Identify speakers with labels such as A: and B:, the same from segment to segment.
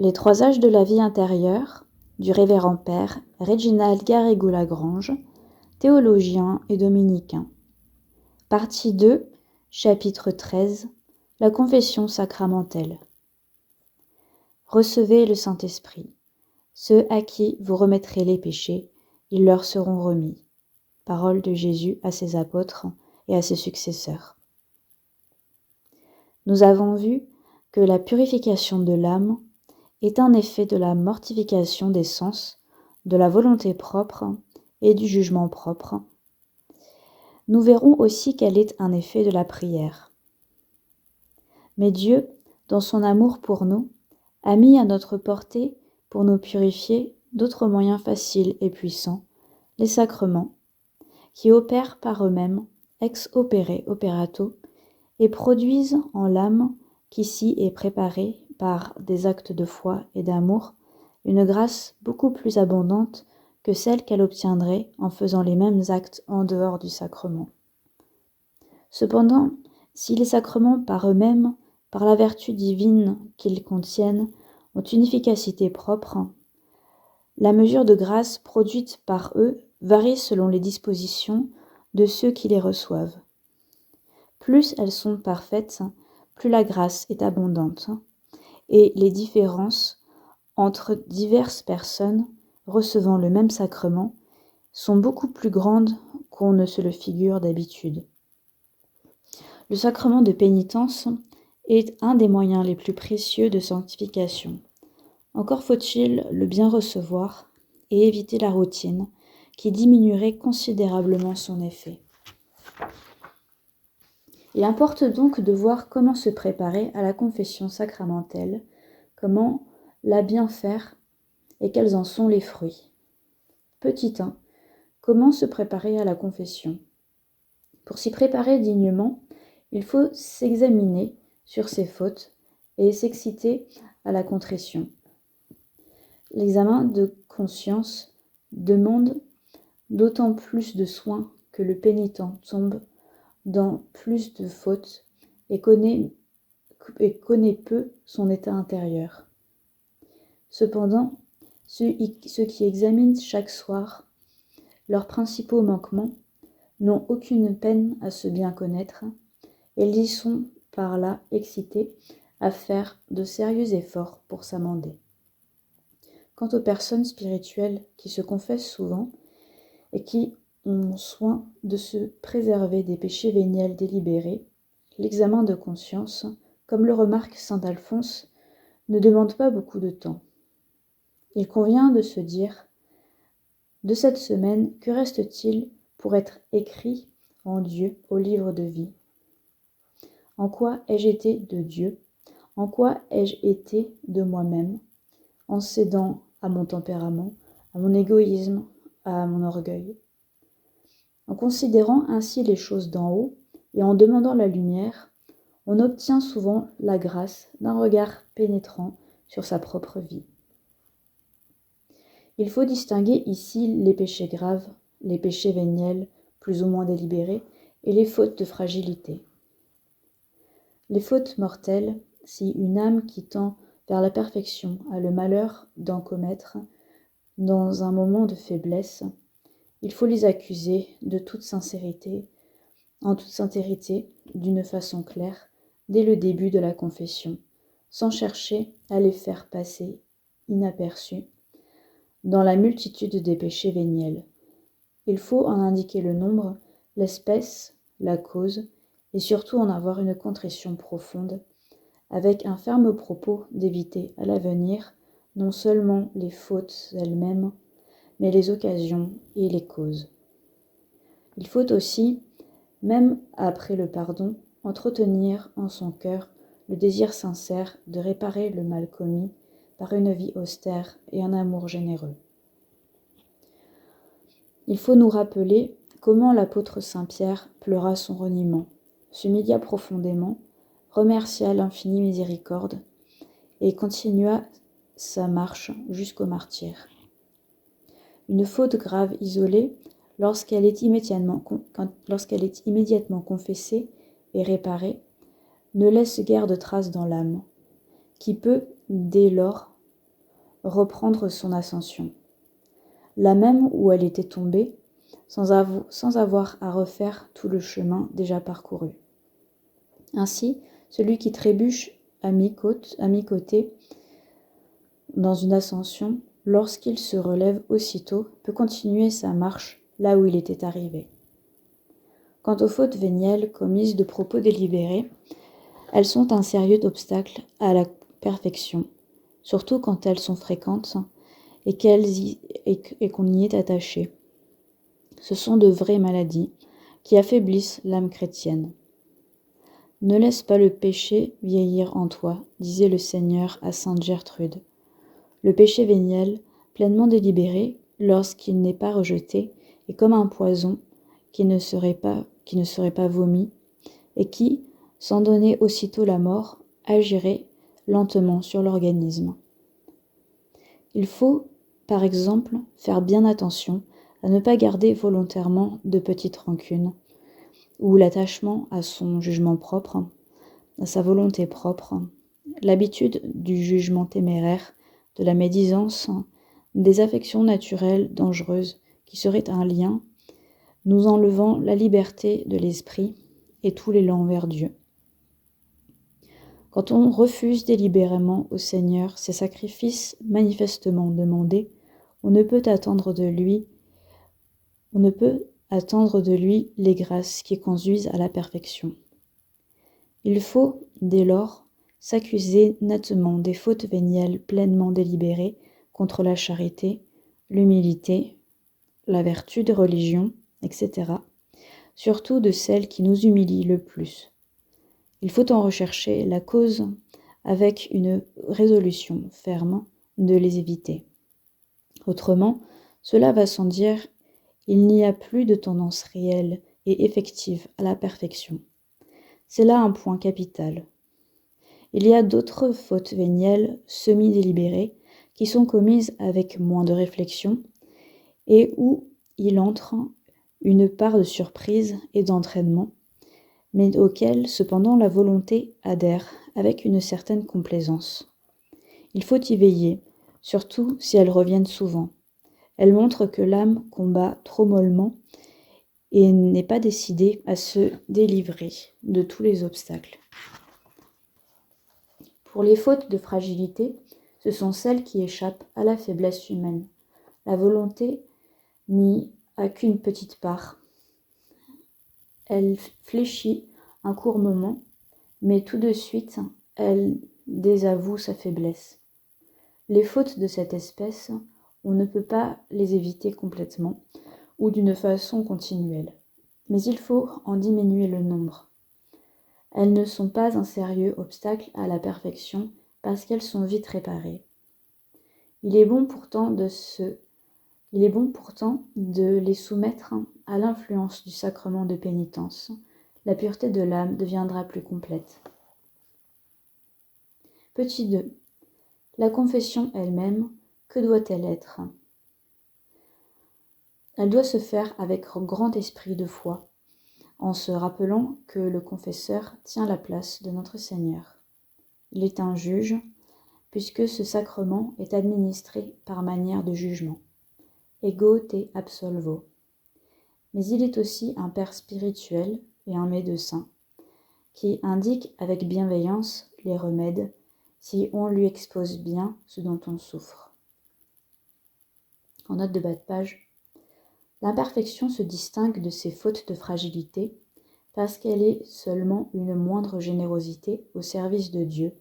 A: Les trois âges de la vie intérieure du révérend père Réginald Garrigou-Lagrange, théologien et dominicain. Partie 2, chapitre 13, la confession sacramentelle. Recevez le Saint-Esprit. Ceux à qui vous remettrez les péchés, ils leur seront remis. Parole de Jésus à ses apôtres et à ses successeurs. Nous avons vu que la purification de l'âme est un effet de la mortification des sens, de la volonté propre et du jugement propre. Nous verrons aussi qu'elle est un effet de la prière. Mais Dieu, dans son amour pour nous, a mis à notre portée, pour nous purifier, d'autres moyens faciles et puissants, les sacrements, qui opèrent par eux-mêmes, ex opere operato, et produisent en l'âme qui s'y est préparée par des actes de foi et d'amour, une grâce beaucoup plus abondante que celle qu'elle obtiendrait en faisant les mêmes actes en dehors du sacrement. Cependant, si les sacrements par eux-mêmes, par la vertu divine qu'ils contiennent, ont une efficacité propre, la mesure de grâce produite par eux varie selon les dispositions de ceux qui les reçoivent. Plus elles sont parfaites, plus la grâce est abondante, et les différences entre diverses personnes recevant le même sacrement sont beaucoup plus grandes qu'on ne se le figure d'habitude. Le sacrement de pénitence est un des moyens les plus précieux de sanctification. Encore faut-il le bien recevoir et éviter la routine qui diminuerait considérablement son effet. Il importe donc de voir comment se préparer à la confession sacramentelle, comment la bien faire et quels en sont les fruits. Petit 1. Comment se préparer à la confession? Pour s'y préparer dignement, il faut s'examiner sur ses fautes et s'exciter à la contrition. L'examen de conscience demande d'autant plus de soin que le pénitent tombe dans plus de fautes et connaît peu son état intérieur. Cependant, ceux qui examinent chaque soir leurs principaux manquements n'ont aucune peine à se bien connaître, et ils y sont par là excités à faire de sérieux efforts pour s'amender. Quant aux personnes spirituelles qui se confessent souvent et qui ont soin de se préserver des péchés véniels délibérés, l'examen de conscience, comme le remarque saint Alphonse, ne demande pas beaucoup de temps. Il convient de se dire, de cette semaine, que reste-t-il pour être écrit en Dieu au livre de vie? En quoi ai-je été de Dieu? En quoi ai-je été de moi-même, en cédant à mon tempérament, à mon égoïsme, à mon orgueil? En considérant ainsi les choses d'en haut et en demandant la lumière, on obtient souvent la grâce d'un regard pénétrant sur sa propre vie. Il faut distinguer ici les péchés graves, les péchés véniels, plus ou moins délibérés, et les fautes de fragilité. Les fautes mortelles, si une âme qui tend vers la perfection a le malheur d'en commettre dans un moment de faiblesse, il faut les accuser de toute sincérité, en toute sincérité, d'une façon claire, dès le début de la confession, sans chercher à les faire passer inaperçus dans la multitude des péchés véniels. Il faut en indiquer le nombre, l'espèce, la cause, et surtout en avoir une contrition profonde, avec un ferme propos d'éviter à l'avenir non seulement les fautes elles-mêmes, mais les occasions et les causes. Il faut aussi, même après le pardon, entretenir en son cœur le désir sincère de réparer le mal commis par une vie austère et un amour généreux. Il faut nous rappeler comment l'apôtre Saint-Pierre pleura son reniement, s'humilia profondément, remercia l'infinie miséricorde et continua sa marche jusqu'au martyre. Une faute grave isolée, lorsqu'elle est immédiatement confessée et réparée, ne laisse guère de traces dans l'âme, qui peut, dès lors, reprendre son ascension, là même où elle était tombée, sans avoir à refaire tout le chemin déjà parcouru. Ainsi, celui qui trébuche à mi-côté dans une ascension, lorsqu'il se relève aussitôt, peut continuer sa marche là où il était arrivé. Quant aux fautes vénielles commises de propos délibérés, elles sont un sérieux obstacle à la perfection, surtout quand elles sont fréquentes et qu'on y est attaché. Ce sont de vraies maladies qui affaiblissent l'âme chrétienne. Ne laisse pas le péché vieillir en toi, disait le Seigneur à sainte Gertrude. Le péché véniel, pleinement délibéré, lorsqu'il n'est pas rejeté, est comme un poison qui ne serait pas vomi, et qui, sans donner aussitôt la mort, agirait lentement sur l'organisme. Il faut, par exemple, faire bien attention à ne pas garder volontairement de petites rancunes, ou l'attachement à son jugement propre, à sa volonté propre, l'habitude du jugement téméraire, de la médisance, des affections naturelles dangereuses qui seraient un lien, nous enlevant la liberté de l'esprit et tout l'élan vers Dieu. Quand on refuse délibérément au Seigneur ces sacrifices manifestement demandés, on ne peut attendre de lui les grâces qui conduisent à la perfection. Il faut, dès lors, s'accuser nettement des fautes vénielles pleinement délibérées contre la charité, l'humilité, la vertu de religion, etc., surtout de celles qui nous humilient le plus. Il faut en rechercher la cause avec une résolution ferme de les éviter. Autrement, cela va sans dire, il n'y a plus de tendance réelle et effective à la perfection. C'est là un point capital. Il y a d'autres fautes vénielles semi-délibérées qui sont commises avec moins de réflexion et où il entre une part de surprise et d'entraînement, mais auxquelles cependant la volonté adhère avec une certaine complaisance. Il faut y veiller, surtout si elles reviennent souvent. Elles montrent que l'âme combat trop mollement et n'est pas décidée à se délivrer de tous les obstacles. Pour les fautes de fragilité, ce sont celles qui échappent à la faiblesse humaine. La volonté n'y a qu'une petite part. Elle fléchit un court moment, mais tout de suite, elle désavoue sa faiblesse. Les fautes de cette espèce, on ne peut pas les éviter complètement ou d'une façon continuelle, mais il faut en diminuer le nombre. Elles ne sont pas un sérieux obstacle à la perfection parce qu'elles sont vite réparées. Il est bon pourtant de les soumettre à l'influence du sacrement de pénitence. La pureté de l'âme deviendra plus complète. Petit 2. La confession elle-même, que doit-elle être ? Elle doit se faire avec grand esprit de foi, en se rappelant que le confesseur tient la place de notre Seigneur. Il est un juge, puisque ce sacrement est administré par manière de jugement. Ego te absolvo. Mais il est aussi un père spirituel et un médecin, qui indique avec bienveillance les remèdes si on lui expose bien ce dont on souffre. En note de bas de page, l'imperfection se distingue de ses fautes de fragilité parce qu'elle est seulement une moindre générosité au service de Dieu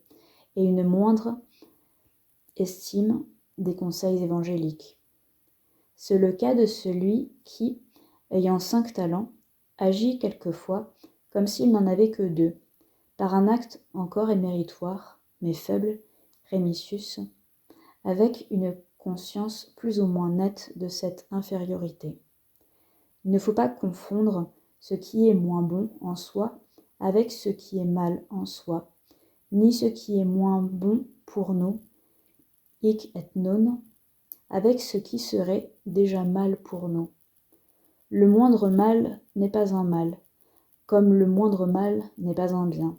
A: et une moindre estime des conseils évangéliques. C'est le cas de celui qui, ayant 5 talents, agit quelquefois comme s'il n'en avait que 2, par un acte encore éméritoire, mais faible, rémitius, avec une conscience plus ou moins nette de cette infériorité. Il ne faut pas confondre ce qui est moins bon en soi avec ce qui est mal en soi, ni ce qui est moins bon pour nous, hic et non, avec ce qui serait déjà mal pour nous. Le moindre mal n'est pas un mal, comme le moindre mal n'est pas un bien.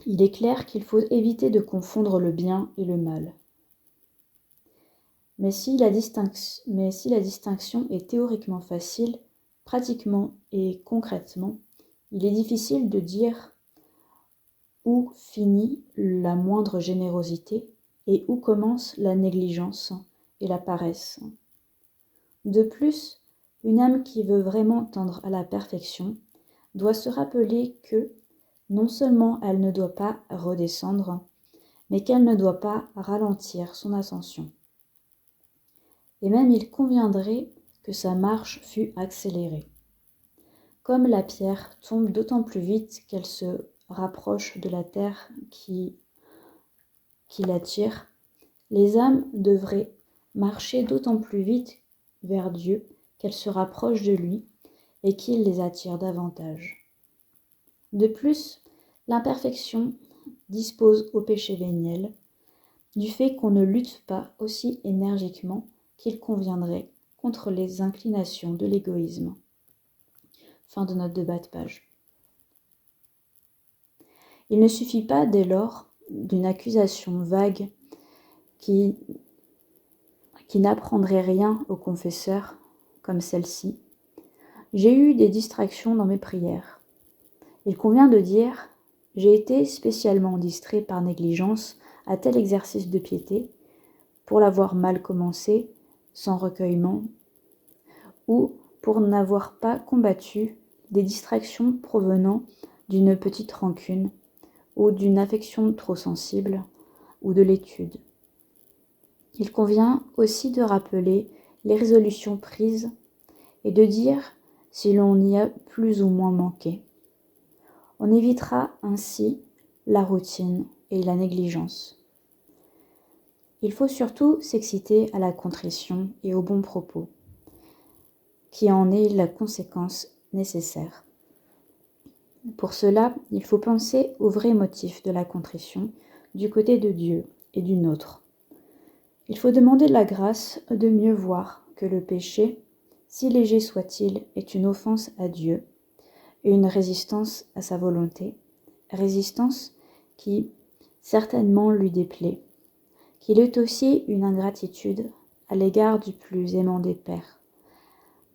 A: Il est clair qu'il faut éviter de confondre le bien et le mal. Mais si la distinction est théoriquement facile, pratiquement et concrètement, il est difficile de dire où finit la moindre générosité et où commence la négligence et la paresse. De plus, une âme qui veut vraiment tendre à la perfection doit se rappeler que non seulement elle ne doit pas redescendre, mais qu'elle ne doit pas ralentir son ascension. Et même il conviendrait que sa marche fût accélérée. Comme la pierre tombe d'autant plus vite qu'elle se rapproche de la terre qui l'attire, les âmes devraient marcher d'autant plus vite vers Dieu qu'elles se rapprochent de lui et qu'il les attire davantage. De plus, l'imperfection dispose au péché véniel du fait qu'on ne lutte pas aussi énergiquement qu'il conviendrait contre les inclinations de l'égoïsme. Fin de note de bas de page. Il ne suffit pas dès lors d'une accusation vague qui n'apprendrait rien au confesseur, comme celle-ci. J'ai eu des distractions dans mes prières. Il convient de dire « J'ai été spécialement distrait par négligence à tel exercice de piété, pour l'avoir mal commencé, sans recueillement, ou pour n'avoir pas combattu des distractions provenant d'une petite rancune, ou d'une affection trop sensible, ou de l'étude. » Il convient aussi de rappeler les résolutions prises et de dire si l'on y a plus ou moins manqué. On évitera ainsi la routine et la négligence. Il faut surtout s'exciter à la contrition et aux bons propos, qui en est la conséquence nécessaire. Pour cela, il faut penser au vrai motif de la contrition du côté de Dieu et du nôtre. Il faut demander la grâce de mieux voir que le péché, si léger soit-il, est une offense à Dieu et une résistance à sa volonté, résistance qui certainement lui déplaît, qu'il est aussi une ingratitude à l'égard du plus aimant des pères,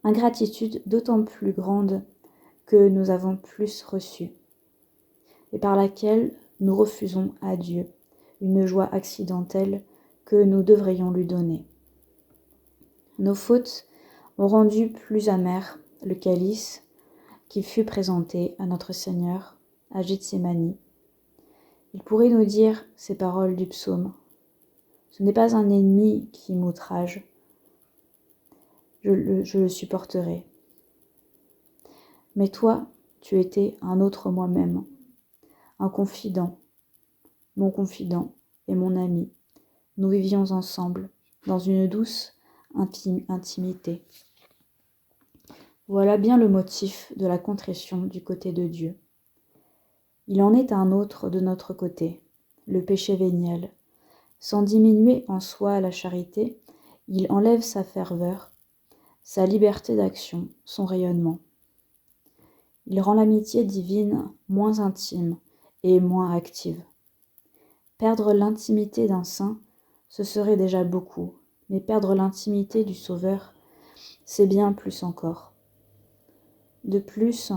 A: ingratitude d'autant plus grande que nous avons plus reçu, et par laquelle nous refusons à Dieu une joie accidentelle que nous devrions lui donner. Nos fautes ont rendu plus amer le calice qui fut présenté à notre Seigneur à Gethsémani. Il pourrait nous dire ces paroles du psaume. Ce n'est pas un ennemi qui m'outrage, je le supporterai. Mais toi, tu étais un autre moi-même, un confident, mon confident et mon ami. Nous vivions ensemble, dans une douce intimité. Voilà bien le motif de la contrition du côté de Dieu. Il en est un autre de notre côté, le péché véniel. Sans diminuer en soi la charité, il enlève sa ferveur, sa liberté d'action, son rayonnement. Il rend l'amitié divine moins intime et moins active. Perdre l'intimité d'un saint, ce serait déjà beaucoup, mais perdre l'intimité du Sauveur, c'est bien plus encore. De plus,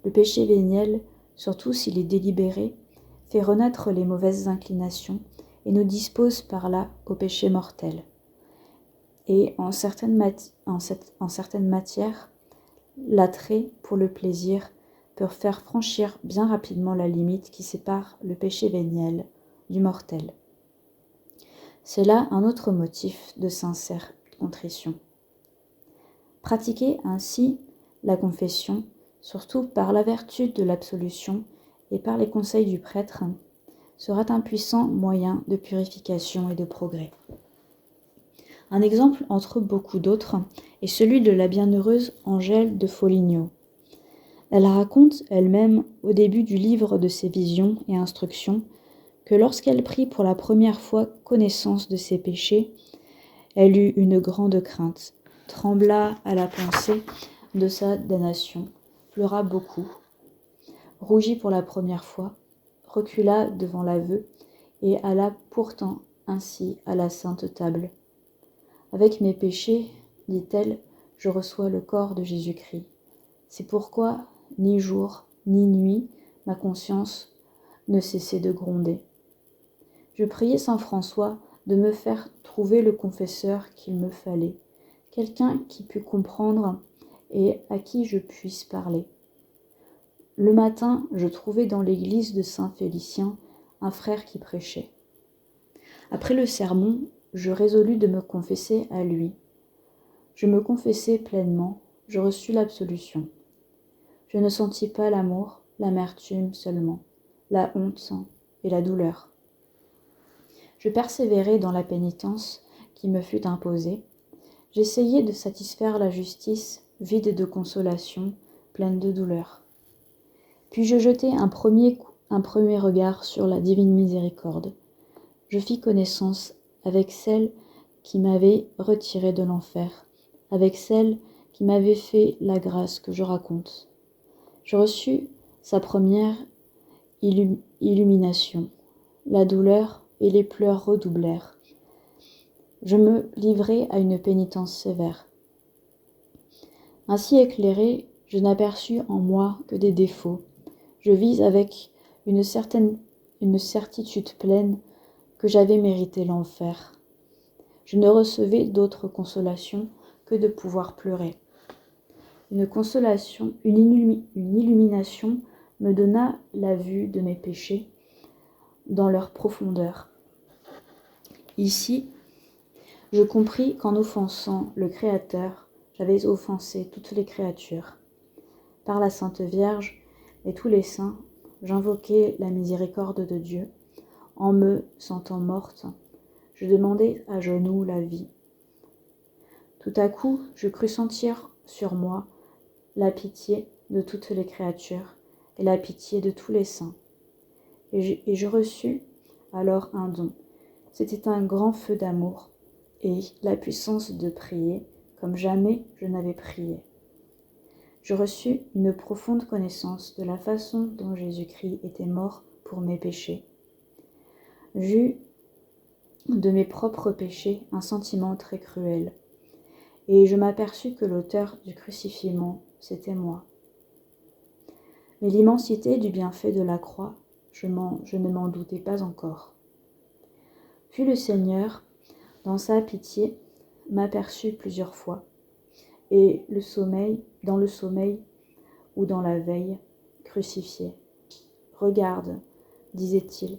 A: le péché véniel, surtout s'il est délibéré, fait renaître les mauvaises inclinations et nous dispose par là au péché mortel. Et en certaines matières, l'attrait pour le plaisir peut faire franchir bien rapidement la limite qui sépare le péché véniel du mortel. C'est là un autre motif de sincère contrition. Pratiquer ainsi la confession, surtout par la vertu de l'absolution et par les conseils du prêtre, sera un puissant moyen de purification et de progrès. Un exemple entre beaucoup d'autres est celui de la bienheureuse Angèle de Foligno. Elle raconte elle-même au début du livre de ses visions et instructions que lorsqu'elle prit pour la première fois connaissance de ses péchés, elle eut une grande crainte, trembla à la pensée de sa damnation, pleura beaucoup, rougit pour la première fois, recula devant l'aveu et alla pourtant ainsi à la sainte table. Avec mes péchés, dit-elle, je reçois le corps de Jésus-Christ. C'est pourquoi, ni jour, ni nuit, ma conscience ne cessait de gronder. Je priai saint François de me faire trouver le confesseur qu'il me fallait, quelqu'un qui pût comprendre et à qui je puisse parler. Le matin, je trouvai dans l'église de Saint-Félicien un frère qui prêchait. Après le sermon, je résolus de me confesser à lui. Je me confessai pleinement, je reçus l'absolution. Je ne sentis pas l'amour, l'amertume seulement, la honte et la douleur. Je persévérai dans la pénitence qui me fut imposée. J'essayai de satisfaire la justice, vide de consolation, pleine de douleur. Puis je jetai un premier regard sur la divine miséricorde. Je fis connaissance avec celle qui m'avait retiré de l'enfer, avec celle qui m'avait fait la grâce que je raconte. Je reçus sa première illumination. La douleur et les pleurs redoublèrent. Je me livrai à une pénitence sévère. Ainsi éclairé, je n'aperçus en moi que des défauts. Je vis avec une certitude pleine que j'avais mérité l'enfer. Je ne recevais d'autre consolation que de pouvoir pleurer. Une illumination me donna la vue de mes péchés dans leur profondeur. Ici, je compris qu'en offensant le Créateur, j'avais offensé toutes les créatures. Par la Sainte Vierge et tous les saints, j'invoquai la miséricorde de Dieu. En me sentant morte, je demandai à genoux la vie. Tout à coup, je crus sentir sur moi la pitié de toutes les créatures et la pitié de tous les saints. Et je reçus alors un don. C'était un grand feu d'amour et la puissance de prier comme jamais je n'avais prié. Je reçus une profonde connaissance de la façon dont Jésus-Christ était mort pour mes péchés. J'eus de mes propres péchés un sentiment très cruel, et je m'aperçus que l'auteur du crucifiement, c'était moi. Mais l'immensité du bienfait de la croix, je ne m'en doutais pas encore. Puis le Seigneur, dans sa pitié, m'aperçut plusieurs fois, et dans le sommeil ou dans la veille, crucifié. Regarde, disait-il,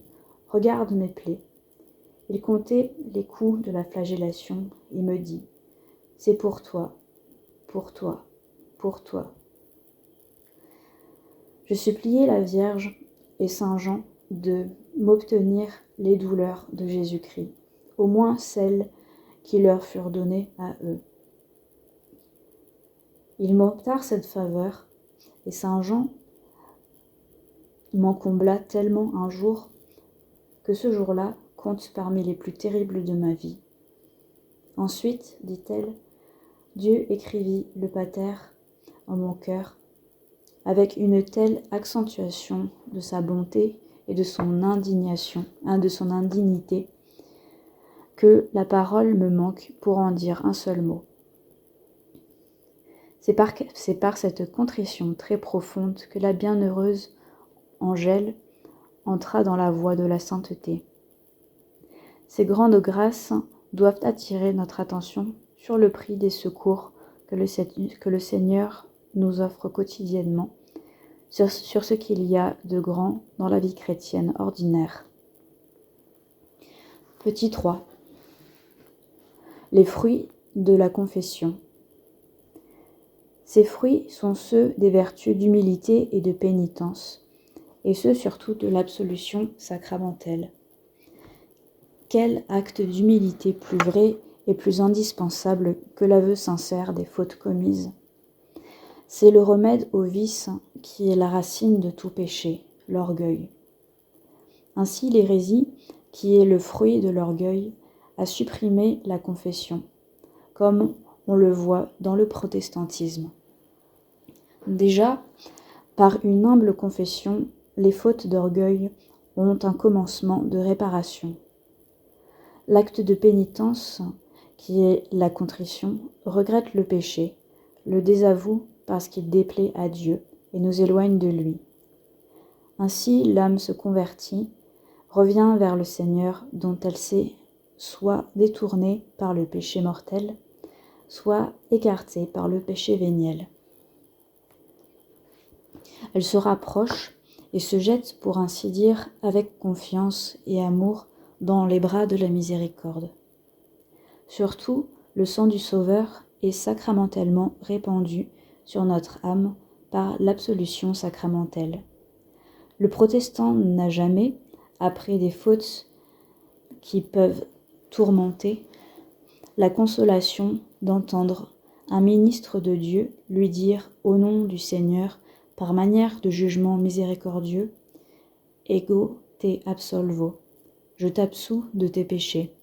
A: regarde mes plaies. Il comptait les coups de la flagellation et me dit, c'est pour toi, pour toi, pour toi. Je suppliai la Vierge et Saint Jean de m'obtenir les douleurs de Jésus-Christ, au moins celles qui leur furent données à eux. Ils m'obtinrent cette faveur, et Saint Jean m'en combla tellement un jour que ce jour-là compte parmi les plus terribles de ma vie. Ensuite, dit-elle, Dieu écrivit le Pater en mon cœur avec une telle accentuation de sa bonté et de son indignité, que la parole me manque pour en dire un seul mot. C'est par cette contrition très profonde que la bienheureuse Angèle entra dans la voie de la sainteté. Ces grandes grâces doivent attirer notre attention sur le prix des secours que le Seigneur nous offre quotidiennement, sur ce qu'il y a de grand dans la vie chrétienne ordinaire. Petit 3. Les fruits de la confession. Ces fruits sont ceux des vertus d'humilité et de pénitence, et ceux surtout de l'absolution sacramentelle. Quel acte d'humilité plus vrai et plus indispensable que l'aveu sincère des fautes commises? C'est le remède au vice qui est la racine de tout péché, l'orgueil. Ainsi l'hérésie, qui est le fruit de l'orgueil, a supprimé la confession, comme on le voit dans le protestantisme. Déjà, par une humble confession, les fautes d'orgueil ont un commencement de réparation. L'acte de pénitence, qui est la contrition, regrette le péché, le désavoue parce qu'il déplaît à Dieu et nous éloigne de lui. Ainsi, l'âme se convertit, revient vers le Seigneur dont elle s'est soit détournée par le péché mortel, soit écartée par le péché véniel. Elle se rapproche et se jette, pour ainsi dire, avec confiance et amour dans les bras de la miséricorde. Surtout, le sang du Sauveur est sacramentellement répandu sur notre âme par l'absolution sacramentelle. Le protestant n'a jamais, après des fautes qui peuvent tourmenter, la consolation d'entendre un ministre de Dieu lui dire au nom du Seigneur, par manière de jugement miséricordieux, « Ego te absolvo » « Je t'absous de tes péchés ».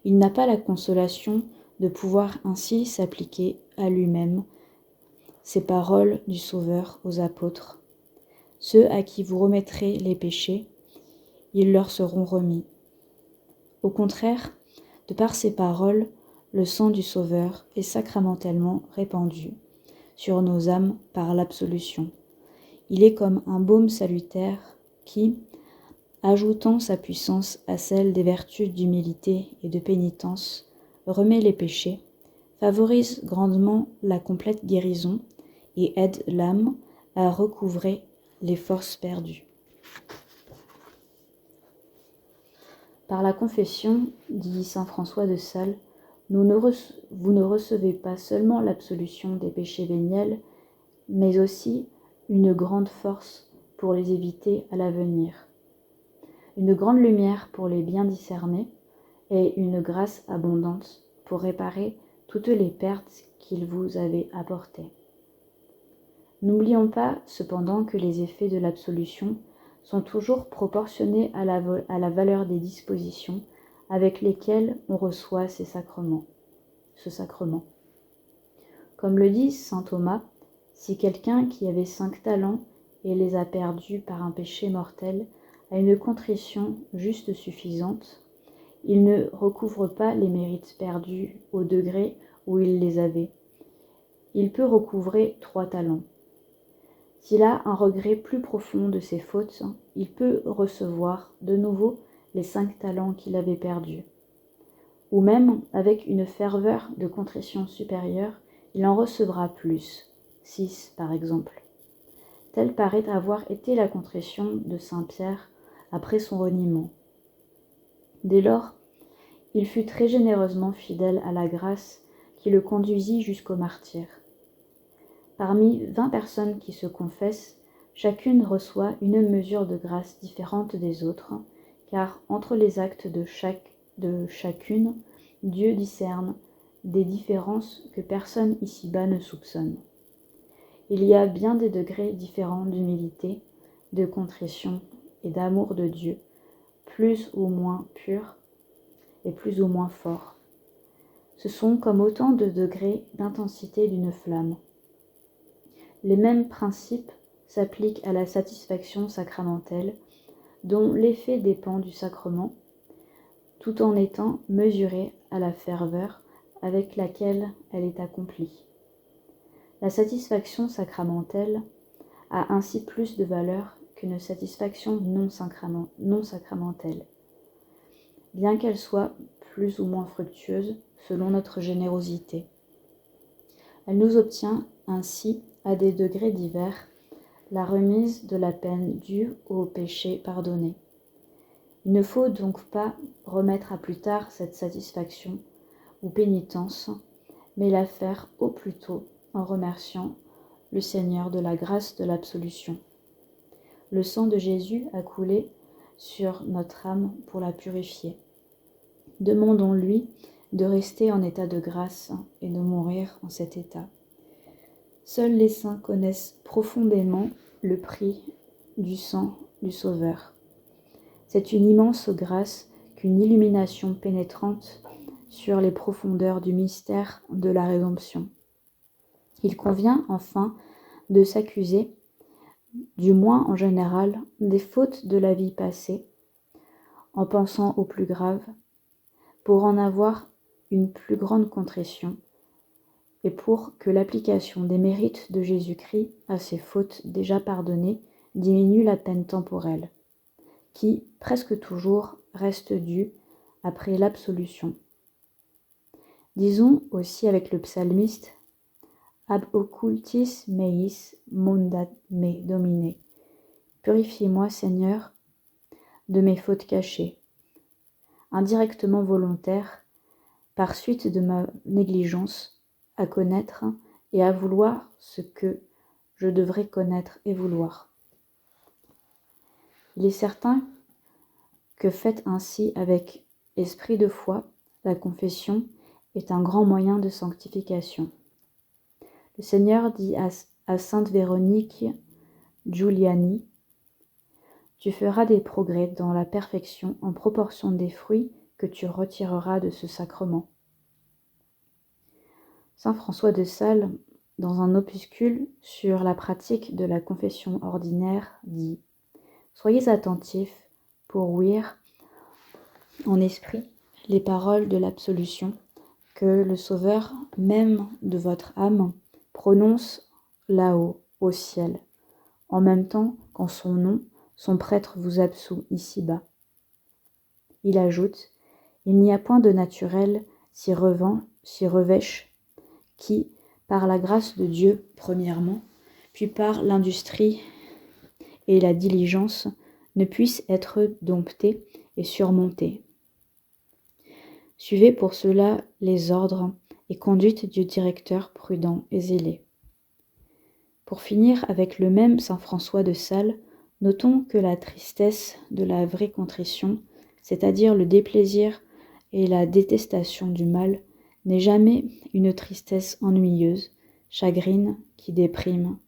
A: Il n'a pas la consolation de pouvoir ainsi s'appliquer à lui-même ces paroles du Sauveur aux apôtres. Ceux à qui vous remettrez les péchés, ils leur seront remis. Au contraire, de par ces paroles, le sang du Sauveur est sacramentellement répandu sur nos âmes par l'absolution. Il est comme un baume salutaire qui, ajoutant sa puissance à celle des vertus d'humilité et de pénitence, remet les péchés, favorise grandement la complète guérison et aide l'âme à recouvrer les forces perdues. Par la confession, dit saint François de Sales, vous ne recevez pas seulement l'absolution des péchés véniels, mais aussi une grande force pour les éviter à l'avenir, une grande lumière pour les bien discerner et une grâce abondante pour réparer toutes les pertes qu'ils vous avaient apportées. N'oublions pas cependant que les effets de l'absolution sont toujours proportionnés à la valeur des dispositions avec lesquelles on reçoit ce sacrement. Comme le dit saint Thomas, si quelqu'un qui avait 5 talents et les a perdus par un péché mortel a une contrition juste suffisante, il ne recouvre pas les mérites perdus au degré où il les avait. Il peut recouvrer 3 talents. S'il a un regret plus profond de ses fautes, il peut recevoir de nouveau les 5 talents qu'il avait perdus. Ou même, avec une ferveur de contrition supérieure, il en recevra plus, 6 par exemple. Telle paraît avoir été la contrition de saint Pierre après son reniement. Dès lors, il fut très généreusement fidèle à la grâce qui le conduisit jusqu'au martyre. Parmi 20 personnes qui se confessent, chacune reçoit une mesure de grâce différente des autres, car entre les actes de chacune, Dieu discerne des différences que personne ici-bas ne soupçonne. Il y a bien des degrés différents d'humilité, de contrition et d'amour de Dieu, plus ou moins purs et plus ou moins forts. Ce sont comme autant de degrés d'intensité d'une flamme. Les mêmes principes s'appliquent à la satisfaction sacramentelle, dont l'effet dépend du sacrement, tout en étant mesuré à la ferveur avec laquelle elle est accomplie. La satisfaction sacramentelle a ainsi plus de valeur qu'une satisfaction non sacramentelle, bien qu'elle soit plus ou moins fructueuse selon notre générosité. Elle nous obtient ainsi, à des degrés divers, la remise de la peine due au péché pardonné. Il ne faut donc pas remettre à plus tard cette satisfaction ou pénitence, mais la faire au plus tôt en remerciant le Seigneur de la grâce de l'absolution. Le sang de Jésus a coulé sur notre âme pour la purifier. Demandons-lui de rester en état de grâce et de mourir en cet état. Seuls les saints connaissent profondément le prix du sang du Sauveur. C'est une immense grâce qu'une illumination pénétrante sur les profondeurs du mystère de la rédemption. Il convient enfin de s'accuser du moins en général, des fautes de la vie passée, en pensant au plus grave, pour en avoir une plus grande contrition, et pour que l'application des mérites de Jésus-Christ à ces fautes déjà pardonnées diminue la peine temporelle, qui, presque toujours, reste due après l'absolution. Disons aussi avec le psalmiste « Ab occultis meis mundat me domine » « Purifie-moi, Seigneur, de mes fautes cachées, indirectement volontaires, par suite de ma négligence à connaître et à vouloir ce que je devrais connaître et vouloir. » Il est certain que faite ainsi avec esprit de foi, la confession est un grand moyen de sanctification. Le Seigneur dit à sainte Véronique Giuliani: tu feras des progrès dans la perfection en proportion des fruits que tu retireras de ce sacrement. Saint François de Sales, dans un opuscule sur la pratique de la confession ordinaire, dit « Soyez attentifs pour ouïr en esprit les paroles de l'absolution que le Sauveur même de votre âme prononce là-haut, au ciel, en même temps qu'en son nom, son prêtre vous absout ici-bas. » Il ajoute « Il n'y a point de naturel s'y revêche qui, par la grâce de Dieu premièrement, puis par l'industrie et la diligence, ne puisse être dompté et surmonté. Suivez pour cela les ordres et conduites du directeur prudent et zélé. » Pour finir avec le même saint François de Sales, notons que la tristesse de la vraie contrition, c'est-à-dire le déplaisir et la détestation du mal, n'est jamais une tristesse ennuyeuse, chagrine, qui déprime.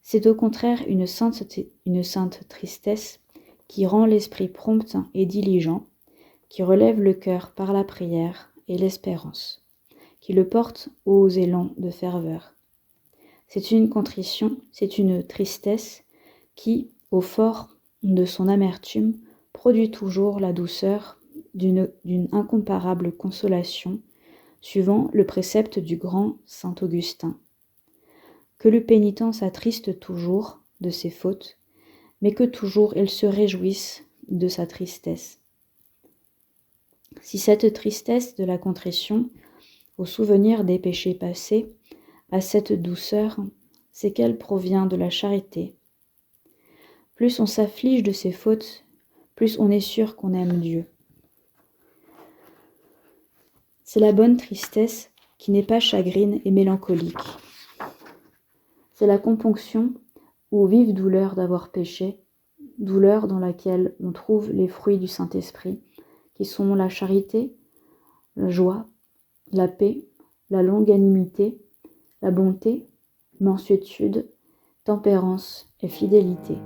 A: C'est au contraire une sainte tristesse qui rend l'esprit prompt et diligent, qui relève le cœur par la prière et l'espérance, qui le porte aux élans de ferveur. C'est une contrition, c'est une tristesse qui, au fort de son amertume, produit toujours la douceur d'une incomparable consolation, suivant le précepte du grand saint Augustin. Que le pénitent s'attriste toujours de ses fautes, mais que toujours il se réjouisse de sa tristesse. Si cette tristesse de la contrition, au souvenir des péchés passés, a cette douceur, c'est qu'elle provient de la charité. Plus on s'afflige de ses fautes, plus on est sûr qu'on aime Dieu. C'est la bonne tristesse qui n'est pas chagrine et mélancolique. C'est la componction ou vive douleur d'avoir péché, douleur dans laquelle on trouve les fruits du Saint-Esprit, qui sont la charité, la joie, la paix, la longanimité, la bonté, mansuétude, tempérance et fidélité.